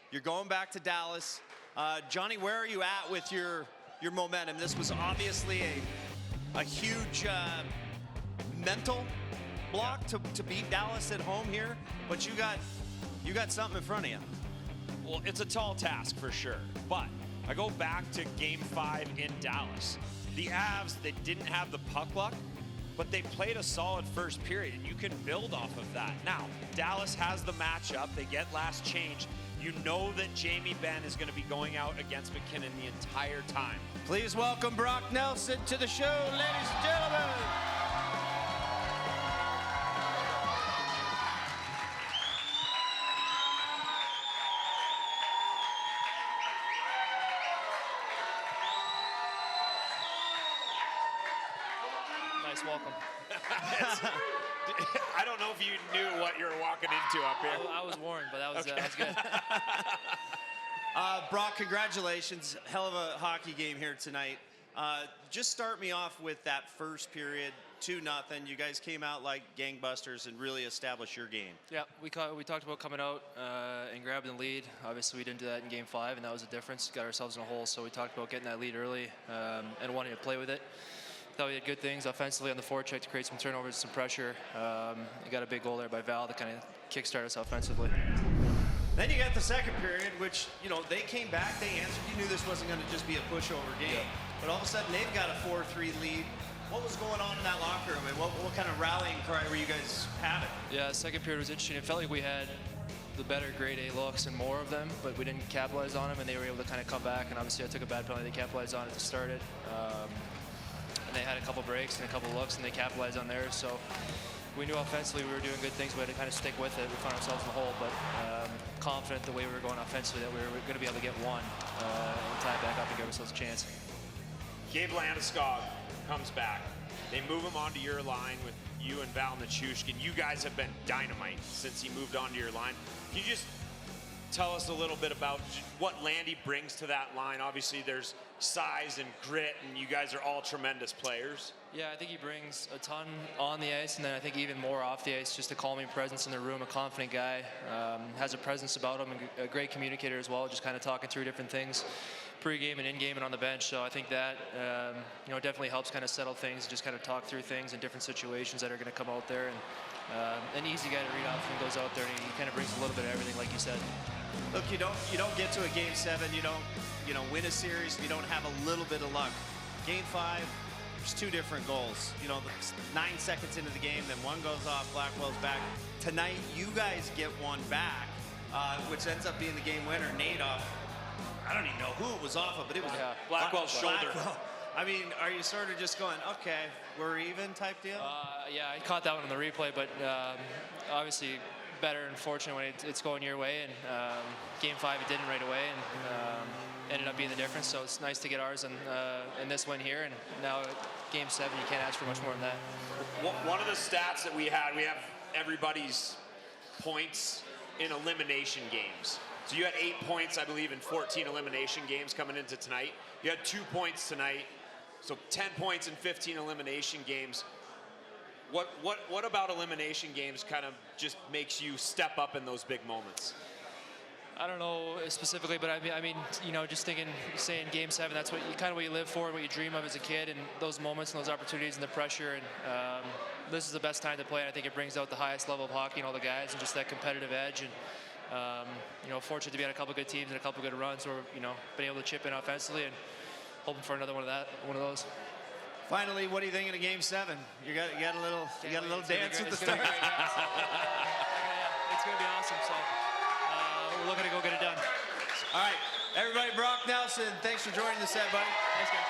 You're going back to Dallas. Johnny, where are you at with your momentum? This was obviously a huge mental block to beat Dallas at home here, but you got something in front of you. Well, it's a tall task for sure, but I go back to Game 5 in Dallas. The Avs, they didn't have the puck luck, but they played a solid first period, and you can build off of that. Now, Dallas has the matchup. They get last change. You know that Jamie Benn is going to be going out against McKinnon the entire time. Please welcome Brock Nelson to the show, ladies and gentlemen. Nice welcome. I don't know if you knew what you were walking into up here. I was warned, but that was good. Brock, congratulations. Hell of a hockey game here tonight. Just start me off with that first period, 2-0. You guys came out like gangbusters and really established your game. Yeah, we talked about coming out and grabbing the lead. Obviously, we didn't do that in Game 5, and that was the difference. Got ourselves in a hole, so we talked about getting that lead early and wanting to play with it. Thought we had good things offensively on the forecheck to create some turnovers, some pressure. We got a big goal there by Val to kind of kickstart us offensively. Then you got the second period, which, you know, they came back, they answered. You knew this wasn't going to just be a pushover game. Yeah. But all of a sudden, they've got a 4-3 lead. What was going on in that locker room, and what kind of rallying cry were you guys having? Yeah, the second period was interesting. It felt like we had the better grade A looks and more of them, but we didn't capitalize on them, and they were able to kind of come back. And obviously, I took a bad penalty. They capitalized on it to start it. And they had a couple breaks and a couple looks, and they capitalized on theirs. So we knew offensively we were doing good things. We had to kind of stick with it. We found ourselves in the hole, but confident the way we were going offensively that we were going to be able to get one and tie it back up and give ourselves a chance. Gabe Landeskog comes back. They move him onto your line with you and Val Nichushkin. You guys have been dynamite since he moved onto your line. Can you just tell us a little bit about what Landy brings to that line? Obviously, there's size and grit, and you guys are all tremendous players. Yeah, I think he brings a ton on the ice, and then I think even more off the ice, just a calming presence in the room, a confident guy, has a presence about him, and a great communicator as well, just kind of talking through different things, pre-game and in-game and on the bench. So I think that definitely helps kind of settle things, just kind of talk through things in different situations that are going to come out there. And an easy guy to read off when he goes out there, and he kind of brings a little bit of everything, like you said. Look, you don't get to a Game 7, you don't win a series if you don't have a little bit of luck. Game 5, there's two different goals. 9 seconds into the game, then one goes off, Blackwell's back. Tonight, you guys get one back, which ends up being the game winner. Nate off, I don't even know who it was off of, but it was Blackwell's shoulder. I mean, are you sort of just going, okay, we're even type deal? Yeah, I caught that one on the replay, but obviously better and fortunate when it's going your way. And Game 5, it didn't right away, and ended up being the difference. So it's nice to get ours in this win here. And now Game 7, you can't ask for much more than that. One of the stats that we have everybody's points in elimination games. So you had 8 points, I believe, in 14 elimination games coming into tonight. You had 2 points tonight, so 10 points in 15 elimination games. What about elimination games kind of just makes you step up in those big moments? I don't know specifically, but I mean, just saying Game 7, that's what you live for, what you dream of as a kid, and those moments and those opportunities and the pressure. And this is the best time to play. And I think it brings out the highest level of hockey in all the guys and just that competitive edge. And fortunate to be on a couple good teams and a couple good runs where been able to chip in offensively and hoping for another one of those. Finally, what do you think of Game 7? You got a little dance at the start. It's going to be awesome. So we're looking to go get it done. All right, everybody. Brock Nelson, thanks for joining the set, buddy. Thanks, guys.